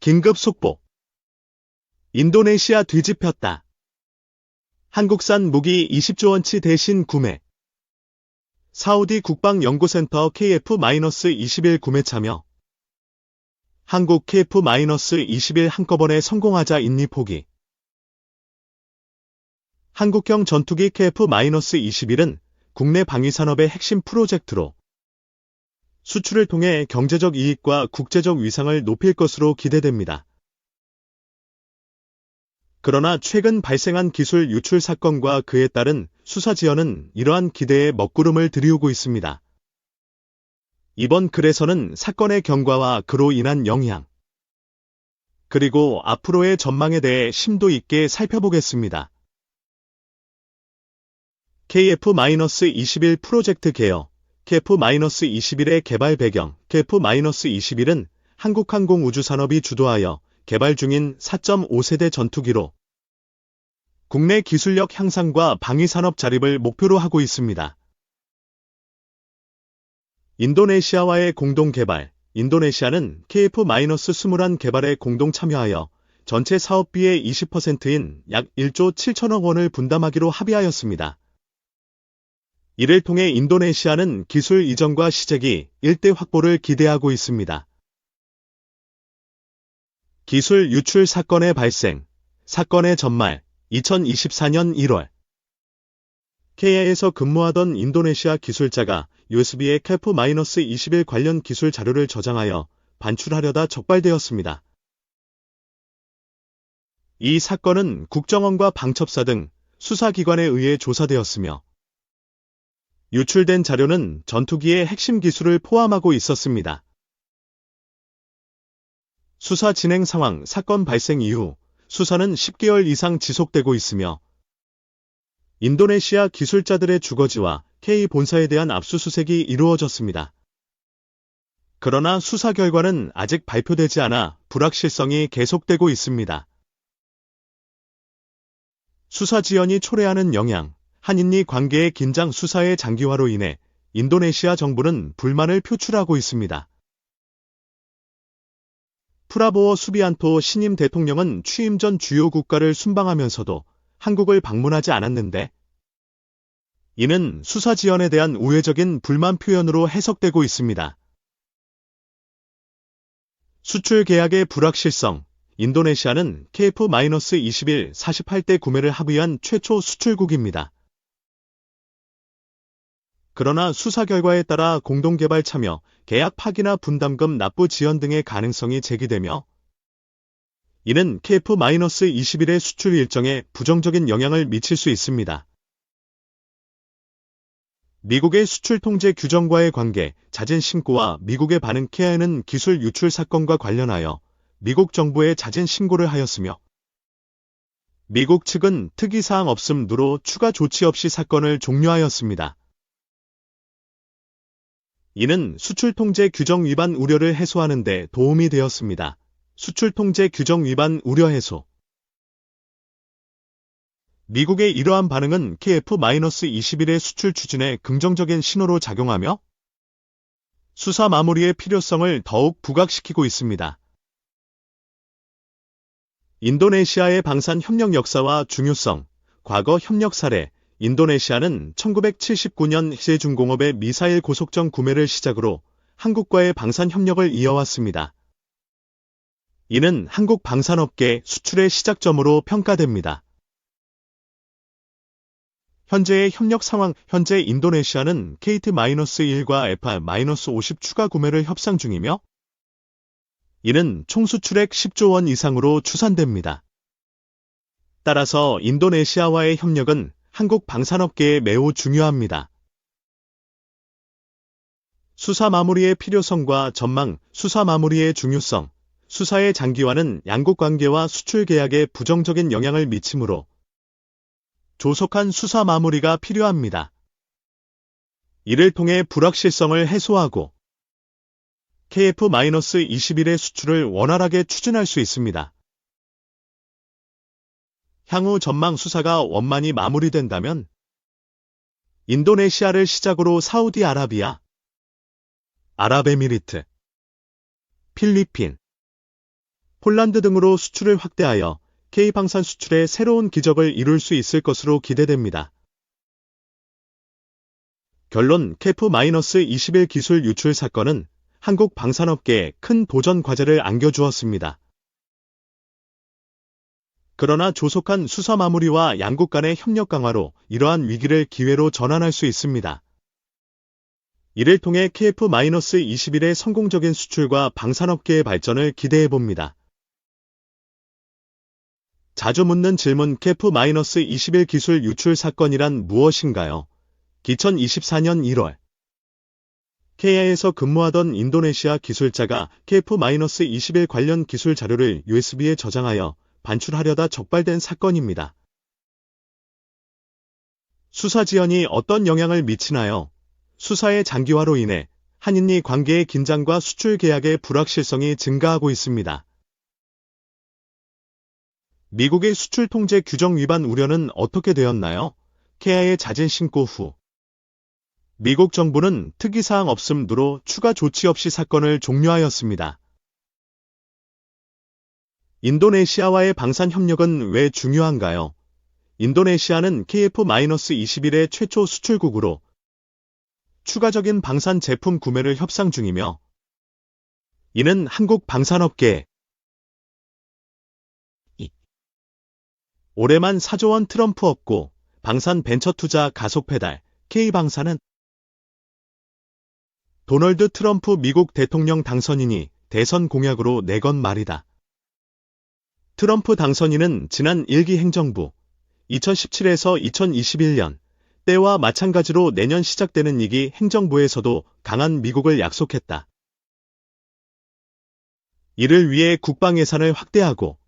긴급 속보. 인도네시아 뒤집혔다. 한국산 무기 20조 원치 대신 구매. 사우디 국방연구센터 KF-21 구매 참여. 한국 KF-21 한꺼번에 성공하자 인리 포기. 한국형 전투기 KF-21은 국내 방위산업의 핵심 프로젝트로 수출을 통해 경제적 이익과 국제적 위상을 높일 것으로 기대됩니다. 그러나 최근 발생한 기술 유출 사건과 그에 따른 수사 지연은 이러한 기대에 먹구름을 들이우고 있습니다. 이번 글에서는 사건의 경과와 그로 인한 영향, 그리고 앞으로의 전망에 대해 심도 있게 살펴보겠습니다. KF-21 프로젝트 개요. KF-21의 개발 배경. KF-21은 한국항공우주산업이 주도하여 개발 중인 4.5세대 전투기로 국내 기술력 향상과 방위산업 자립을 목표로 하고 있습니다. 인도네시아와의 공동 개발. 인도네시아는 KF-21 개발에 공동 참여하여 전체 사업비의 20%인 약 1조 7천억 원을 분담하기로 합의하였습니다. 이를 통해 인도네시아는 기술 이전과 시제기 일대 확보를 기대하고 있습니다. 기술 유출 사건의 발생. 사건의 전말. 2024년 1월. KA에서 근무하던 인도네시아 기술자가 USB에 KF-21 관련 기술 자료를 저장하여 반출하려다 적발되었습니다. 이 사건은 국정원과 방첩사 등 수사기관에 의해 조사되었으며 유출된 자료는 전투기의 핵심 기술을 포함하고 있었습니다. 수사 진행 상황. 사건 발생 이후 수사는 10개월 이상 지속되고 있으며 인도네시아 기술자들의 주거지와 K 본사에 대한 압수수색이 이루어졌습니다. 그러나 수사 결과는 아직 발표되지 않아 불확실성이 계속되고 있습니다. 수사 지연이 초래하는 영향. 한인리 관계의 긴장. 수사의 장기화로 인해 인도네시아 정부는 불만을 표출하고 있습니다. 프라보워 수비안토 신임 대통령은 취임 전 주요 국가를 순방하면서도 한국을 방문하지 않았는데 이는 수사 지연에 대한 우회적인 불만 표현으로 해석되고 있습니다. 수출 계약의 불확실성. 인도네시아는 KF-21 48대 구매를 합의한 최초 수출국입니다. 그러나 수사 결과에 따라 공동개발 참여, 계약 파기나 분담금 납부 지연 등의 가능성이 제기되며 이는 KF-21의 수출 일정에 부정적인 영향을 미칠 수 있습니다. 미국의 수출 통제 규정과의 관계, 잦은 신고와 미국의 반응. KA는 기술 유출 사건과 관련하여 미국 정부에 잦은 신고를 하였으며 미국 측은 특이사항 없음으로 추가 조치 없이 사건을 종료하였습니다. 이는 수출 통제 규정 위반 우려를 해소하는 데 도움이 되었습니다. 수출 통제 규정 위반 우려 해소. 미국의 이러한 반응은 KF-21의 수출 추진에 긍정적인 신호로 작용하며 수사 마무리의 필요성을 더욱 부각시키고 있습니다. 인도네시아의 방산 협력 역사와 중요성. 과거 협력 사례. 인도네시아는 1979년 희재중공업의 미사일 고속정 구매를 시작으로 한국과의 방산 협력을 이어왔습니다. 이는 한국 방산업계 수출의 시작점으로 평가됩니다. 현재의 협력 상황. 현재 인도네시아는 KT-1과 FR-50 추가 구매를 협상 중이며 이는 총 수출액 10조 원 이상으로 추산됩니다. 따라서 인도네시아와의 협력은 한국 방산업계에 매우 중요합니다. 수사 마무리의 필요성과 전망. 수사 마무리의 중요성. 수사의 장기화는 양국 관계와 수출 계약에 부정적인 영향을 미치므로 조속한 수사 마무리가 필요합니다. 이를 통해 불확실성을 해소하고 KF-21의 수출을 원활하게 추진할 수 있습니다. 향후 전망. 수사가 원만히 마무리된다면 인도네시아를 시작으로 사우디아라비아, 아랍에미리트, 필리핀, 폴란드 등으로 수출을 확대하여 K방산 수출에 새로운 기적을 이룰 수 있을 것으로 기대됩니다. 결론 KF-21 기술 유출 사건은 한국 방산업계에 큰 도전 과제를 안겨주었습니다. 그러나 조속한 수사 마무리와 양국 간의 협력 강화로 이러한 위기를 기회로 전환할 수 있습니다. 이를 통해 KF-21의 성공적인 수출과 방산업계의 발전을 기대해봅니다. 자주 묻는 질문 KF-21 기술 유출 사건이란 무엇인가요? 2024년 1월 KIA에서 근무하던 인도네시아 기술자가 KF-21 관련 기술 자료를 USB에 저장하여 반출하려다 적발된 사건입니다. 수사 지연이 어떤 영향을 미치나요? 수사의 장기화로 인해 한인미 관계의 긴장과 수출 계약의 불확실성이 증가하고 있습니다. 미국의 수출 통제 규정 위반 우려는 어떻게 되었나요? KIA의 자진 신고 후 미국 정부는 특이사항 없음으로 추가 조치 없이 사건을 종료하였습니다. 인도네시아와의 방산 협력은 왜 중요한가요? 인도네시아는 KF-21의 최초 수출국으로 추가적인 방산 제품 구매를 협상 중이며 이는 한국 방산업계에 올해만 4조 원 트럼프 없고 방산 벤처 투자 가속 페달 K방산은 도널드 트럼프 미국 대통령 당선인이 대선 공약으로 내건 말이다. 트럼프 당선인은 지난 1기 행정부 2017에서 2021년 때와 마찬가지로 내년 시작되는 2기 행정부에서도 강한 미국을 약속했다. 이를 위해 국방 예산을 확대하고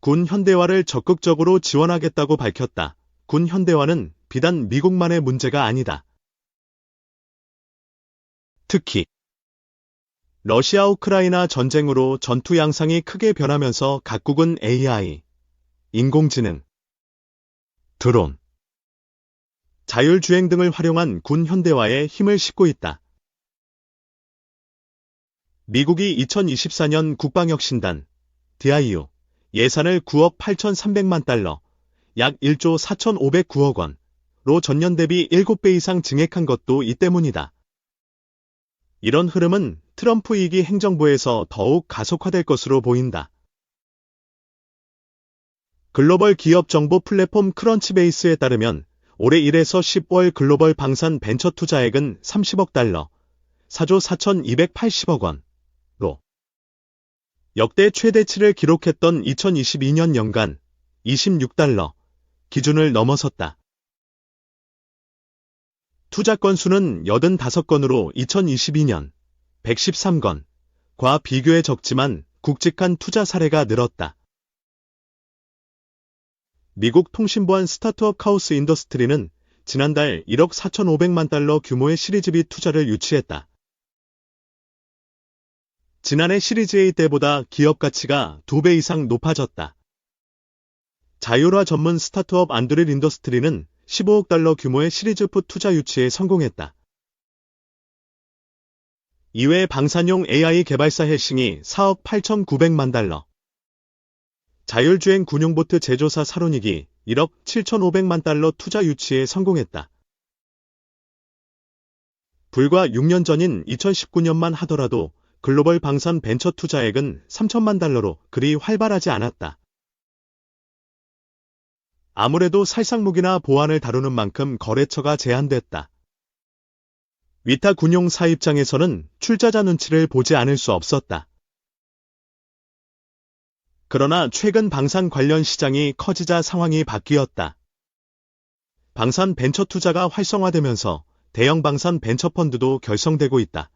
군 현대화를 적극적으로 지원하겠다고 밝혔다. 군 현대화는 비단 미국만의 문제가 아니다. 특히 러시아 우크라이나 전쟁으로 전투 양상이 크게 변하면서 각국은 AI, 인공지능, 드론, 자율주행 등을 활용한 군 현대화에 힘을 싣고 있다. 미국이 2024년 국방혁신단 DIU 예산을 9억 8,300만 달러, 약 1조 4,509억 원로 전년 대비 7배 이상 증액한 것도 이 때문이다. 이런 흐름은 트럼프 2기 행정부에서 더욱 가속화될 것으로 보인다. 글로벌 기업 정보 플랫폼 크런치베이스에 따르면 올해 1에서 10월 글로벌 방산 벤처 투자액은 30억 달러, 4조 4,280억 원로 역대 최대치를 기록했던 2022년 연간 26달러 기준을 넘어섰다. 투자 건수는 85건으로 2022년 113건과 비교해 적지만 굵직한 투자 사례가 늘었다. 미국 통신부한 스타트업 카우스 인더스트리는 지난달 1억 4,500만 달러 규모의 시리즈 B 투자를 유치했다. 지난해 시리즈 A 때보다 기업 가치가 2배 이상 높아졌다. 자율화 전문 스타트업 안드릴 인더스트리는 15억 달러 규모의 시리즈 F 투자 유치에 성공했다. 이외 방산용 AI 개발사 해싱이 4억 8,900만 달러, 자율주행 군용보트 제조사 사로닉이 1억 7,500만 달러 투자 유치에 성공했다. 불과 6년 전인 2019년만 하더라도 글로벌 방산 벤처 투자액은 3천만 달러로 그리 활발하지 않았다. 아무래도 살상무기나 보안을 다루는 만큼 거래처가 제한됐다. 위타 군용사 입장에서는 출자자 눈치를 보지 않을 수 없었다. 그러나 최근 방산 관련 시장이 커지자 상황이 바뀌었다. 방산 벤처 투자가 활성화되면서 대형 방산 벤처 펀드도 결성되고 있다.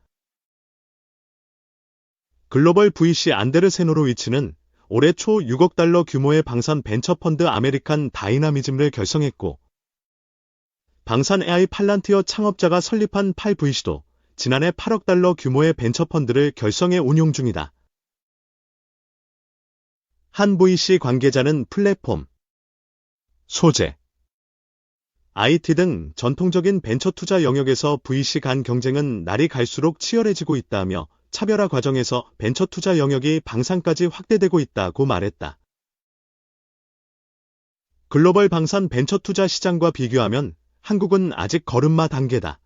글로벌 VC 안데르센 호로위츠는 올해 초 6억 달러 규모의 방산 벤처 펀드 아메리칸 다이나미즘을 결성했고 방산 AI 팔란티어 창업자가 설립한 8VC도 지난해 8억 달러 규모의 벤처 펀드를 결성해 운용 중이다. 한 VC 관계자는 플랫폼, 소재, IT 등 전통적인 벤처 투자 영역에서 VC 간 경쟁은 날이 갈수록 치열해지고 있다며 차별화 과정에서 벤처 투자 영역이 방산까지 확대되고 있다고 말했다. 글로벌 방산 벤처 투자 시장과 비교하면 한국은 아직 걸음마 단계다.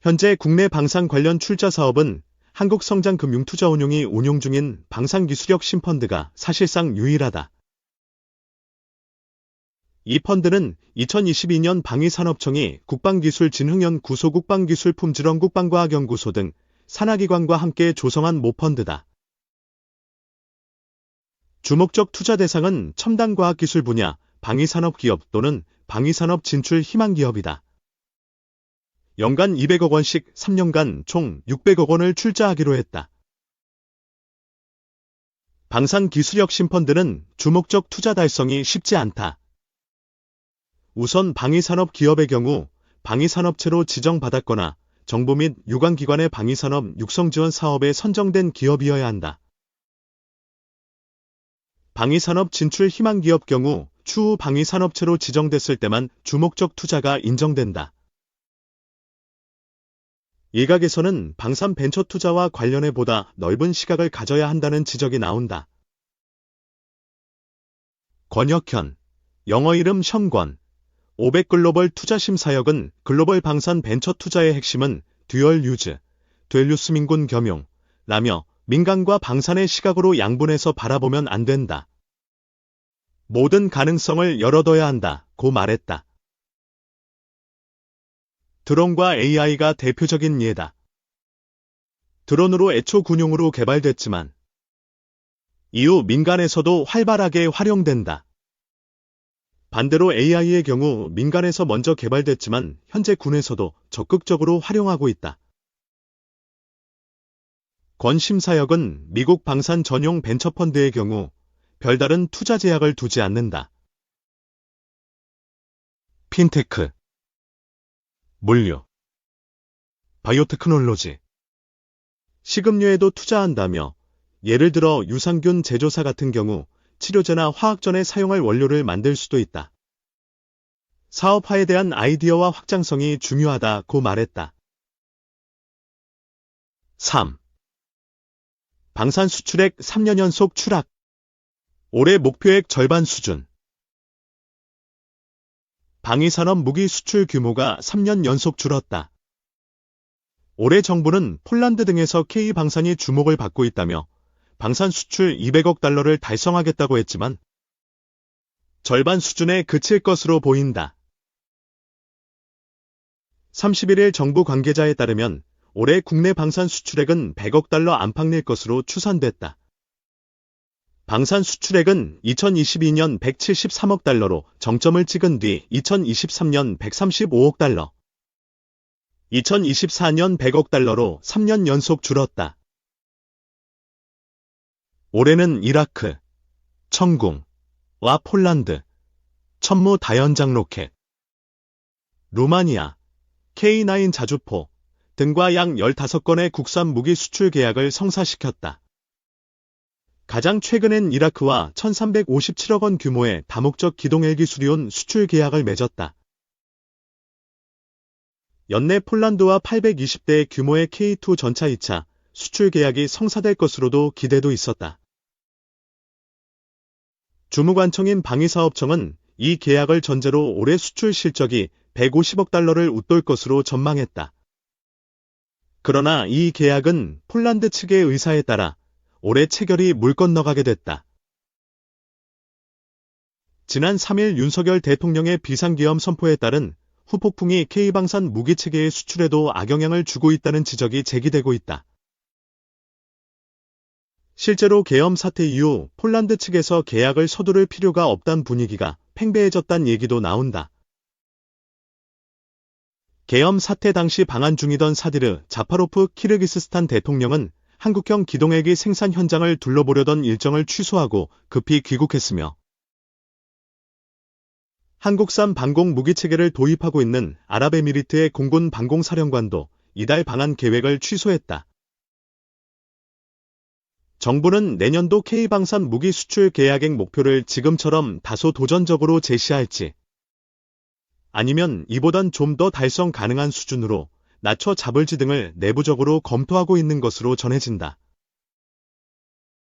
현재 국내 방산 관련 출자 사업은 한국성장금융투자운용이 운용 중인 방산기술혁 신펀드가 사실상 유일하다. 이 펀드는 2022년 방위산업청이 국방기술진흥연구소 국방기술품질원 국방과학연구소 등 산하기관과 함께 조성한 모펀드다. 주목적 투자 대상은 첨단 과학기술 분야, 방위산업 기업 또는 방위산업 진출 희망 기업이다. 연간 200억 원씩 3년간 총 600억 원을 출자하기로 했다. 방산기술혁 신펀드는 주목적 투자 달성이 쉽지 않다. 우선 방위산업 기업의 경우 방위산업체로 지정받았거나 정부 및 유관기관의 방위산업 육성지원 사업에 선정된 기업이어야 한다. 방위산업 진출 희망 기업 경우 추후 방위산업체로 지정됐을 때만 주목적 투자가 인정된다. 일각에서는 방산 벤처 투자와 관련해 보다 넓은 시각을 가져야 한다는 지적이 나온다. 권혁현, 영어 이름 션권, 500글로벌 투자심사역은 글로벌 방산 벤처 투자의 핵심은 듀얼 유즈, 델류스 민군 겸용, 라며 민간과 방산의 시각으로 양분해서 바라보면 안 된다. 모든 가능성을 열어둬야 한다고 말했다. 드론과 AI가 대표적인 예다. 드론으로 애초 군용으로 개발됐지만 이후 민간에서도 활발하게 활용된다. 반대로 AI의 경우 민간에서 먼저 개발됐지만 현재 군에서도 적극적으로 활용하고 있다. 권 심사역은 미국 방산 전용 벤처펀드의 경우 별다른 투자 제약을 두지 않는다. 핀테크, 물류, 바이오테크놀로지, 식음료에도 투자한다며 예를 들어 유산균 제조사 같은 경우 치료제나 화학전에 사용할 원료를 만들 수도 있다. 사업화에 대한 아이디어와 확장성이 중요하다고 말했다. 3. 방산 수출액 3년 연속 추락. 올해 목표액 절반 수준. 방위산업 무기 수출 규모가 3년 연속 줄었다. 올해 정부는 폴란드 등에서 K방산이 주목을 받고 있다며 방산 수출 200억 달러를 달성하겠다고 했지만 절반 수준에 그칠 것으로 보인다. 31일 정부 관계자에 따르면 올해 국내 방산 수출액은 100억 달러 안팎일 것으로 추산됐다. 방산 수출액은 2022년 173억 달러로 정점을 찍은 뒤 2023년 135억 달러, 2024년 100억 달러로 3년 연속 줄었다. 올해는 이라크, 천궁, 와 폴란드, 천무 다연장 로켓, 루마니아, K9 자주포 등과 약 15건의 국산 무기 수출 계약을 성사시켰다. 가장 최근엔 이라크와 1357억 원 규모의 다목적 기동 헬기 수리온 수출 계약을 맺었다. 연내 폴란드와 820대 규모의 K2 전차 2차 수출 계약이 성사될 것으로도 기대도 있었다. 주무관청인 방위사업청은 이 계약을 전제로 올해 수출 실적이 150억 달러를 웃돌 것으로 전망했다. 그러나 이 계약은 폴란드 측의 의사에 따라 올해 체결이 물 건너가게 됐다. 지난 3일 윤석열 대통령의 비상계엄 선포에 따른 후폭풍이 K방산 무기체계의 수출에도 악영향을 주고 있다는 지적이 제기되고 있다. 실제로 계엄 사태 이후 폴란드 측에서 계약을 서두를 필요가 없다는 분위기가 팽배해졌다는 얘기도 나온다. 계엄 사태 당시 방한 중이던 사디르 자파로프 키르기스스탄 대통령은 한국형 기동헬기 생산 현장을 둘러보려던 일정을 취소하고 급히 귀국했으며 한국산 방공 무기체계를 도입하고 있는 아랍에미리트의 공군 방공사령관도 이달 방한 계획을 취소했다. 정부는 내년도 K방산 무기 수출 계약액 목표를 지금처럼 다소 도전적으로 제시할지 아니면 이보단 좀 더 달성 가능한 수준으로 낮춰 잡을지 등을 내부적으로 검토하고 있는 것으로 전해진다.